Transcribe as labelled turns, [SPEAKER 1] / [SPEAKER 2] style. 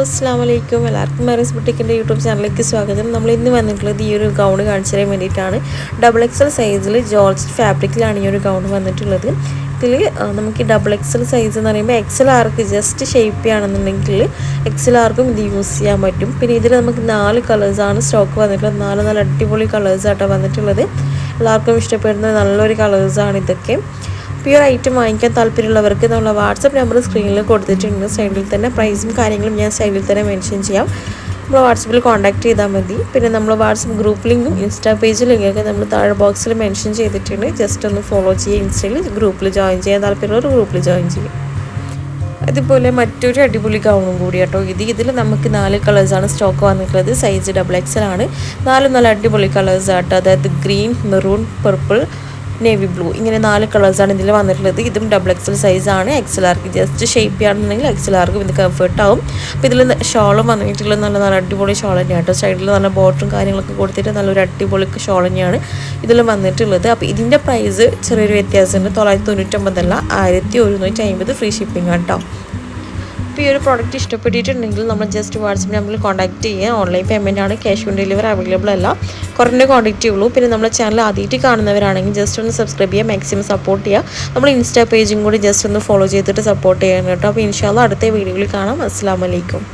[SPEAKER 1] അസ്സലാമലൈക്കും. എല്ലാവർക്കും Mary's ബുട്ടിക്കിൻ്റെ YouTube ചാനലിലേക്ക് സ്വാഗതം. നമ്മൾ ഇന്ന് വന്നിട്ടുള്ളത് ഈ ഒരു ഗൗൺ കാണിച്ചു തരാൻ വേണ്ടിയിട്ടാണ്. XXL സൈസിൽ ജോർജറ്റ് ഫാബ്രിക്കിലാണ് ഈ ഒരു ഗൗൺ വന്നിട്ടുള്ളത്. ഇതിൽ നമുക്ക് XXL സൈസ് എന്ന് പറയുമ്പോൾ XLRക്ക് ജസ്റ്റ് ഷേപ്പ് ചെയ്യുകയാണെന്നുണ്ടെങ്കിൽ XLRക്കും ഇത് യൂസ് ചെയ്യാൻ പറ്റും. പിന്നെ ഇതിൽ നമുക്ക് 4 കളേഴ്സാണ് സ്റ്റോക്ക് വന്നിട്ടുള്ളത്. നല്ല അടിപൊളി കളേഴ്സായിട്ടാണ് വന്നിട്ടുള്ളത്. എല്ലാവർക്കും ഇഷ്ടപ്പെടുന്ന നല്ലൊരു കളേഴ്സാണ് ഇതൊക്കെ. പ്യുവർ ഐറ്റം വാങ്ങിക്കാൻ താല്പര്യമുള്ളവർക്ക് നമ്മൾ വാട്സപ്പ് നമ്പർ സ്ക്രീനിൽ കൊടുത്തിട്ടുണ്ട്. സൈഡിൽ തന്നെ പ്രൈസും കാര്യങ്ങളും ഞാൻ സൈഡിൽ തന്നെ മെൻഷൻ ചെയ്യാം. നമ്മൾ വാട്സപ്പിൽ കോൺടാക്ട് ചെയ്താൽ മതി. പിന്നെ നമ്മൾ വാട്സപ്പ് ഗ്രൂപ്പ് ലിങ്കും ഇൻസ്റ്റാ പേജ് ലിങ്കൊക്കെ നമ്മൾ താഴെ ബോക്സിൽ മെൻഷൻ ചെയ്തിട്ടുണ്ട്. ജസ്റ്റ് ഒന്ന് ഫോളോ ചെയ്യുക. ഇൻസ്റ്റയിൽ ഗ്രൂപ്പിൽ ജോയിൻ ചെയ്യാൻ താല്പര്യമുള്ളവർ ഗ്രൂപ്പിൽ ജോയിൻ ചെയ്യും. അതുപോലെ മറ്റൊരു അടിപൊളി ഗൗണും കൂടി കേട്ടോ. ഇതിൽ നമുക്ക് 4 കളേഴ്സാണ് സ്റ്റോക്ക് വന്നിട്ടുള്ളത്. സൈസ് XXL ആണ്. നല്ല അടിപൊളി കളേഴ്സ് ആട്ടോ. അതായത് green, maroon, purple, navy blue, ഇങ്ങനെ 4 കളേഴ്സാണ് ഇതിൽ വന്നിട്ടുള്ളത്. ഇതും XXL സൈസാണ്. XLRക്ക് ജസ്റ്റ് ഷേപ്പ് ചെയ്യുകയാണെന്നുണ്ടെങ്കിൽ XLRക്കും ഇത് കംഫർട്ട് ആവും. അപ്പോൾ ഇതിൽ ഷോളും വന്നിട്ടുള്ളത് നല്ല അടിപൊളി ഷോൾ തന്നെയാണ് കേട്ടോ. സൈഡിൽ നല്ല ബോട്ടറും കാര്യങ്ങളൊക്കെ കൊടുത്തിട്ട് നല്ലൊരു അടിപൊളി ഷോൾ തന്നെയാണ് ഇതിൽ വന്നിട്ടുള്ളത്. അപ്പോൾ ഇതിൻ്റെ പ്രൈസ് ചെറിയൊരു വ്യത്യാസമുണ്ട്. 999 അല്ല, 1150 ഫ്രീ ഷിപ്പിംഗ് ആണ് കേട്ടോ. അപ്പോൾ ഈ ഒരു പ്രോഡക്റ്റ് ഇഷ്ടപ്പെട്ടിട്ടുണ്ടെങ്കിൽ നമ്മൾ ജസ്റ്റ് വാട്സപ്പ് നമ്പറിൽ കോൺടാക്ട് ചെയ്യുക. ഓൺലൈൻ പേയ്മെൻ്റ് ആണ്, ക്യാഷ് ഓൺ ഡെലിവറി അവൈലബിൾ അല്ല. കുറഞ്ഞ ക്വാണ്ടിറ്റി ഉള്ളൂ. പിന്നെ നമ്മുടെ ചാനൽ ആദ്യമായിട്ട് കാണുന്നവരാണെങ്കിൽ ജസ്റ്റ് ഒന്ന് സബ്സ്ക്രൈബ് ചെയ്യുക, മാക്സിമം സപ്പോർട്ട് ചെയ്യുക. നമ്മൾ ഇൻസ്റ്റാ പേജും കൂടി ജസ്റ്റ് ഒന്ന് ഫോളോ ചെയ്തിട്ട് സപ്പോർട്ട് ചെയ്യണം കേട്ടോ. അപ്പോൾ ഇൻഷാ അല്ലാഹ് അടുത്ത വീഡിയോയിൽ കാണാം. അസ്സലാമു അലൈക്കും.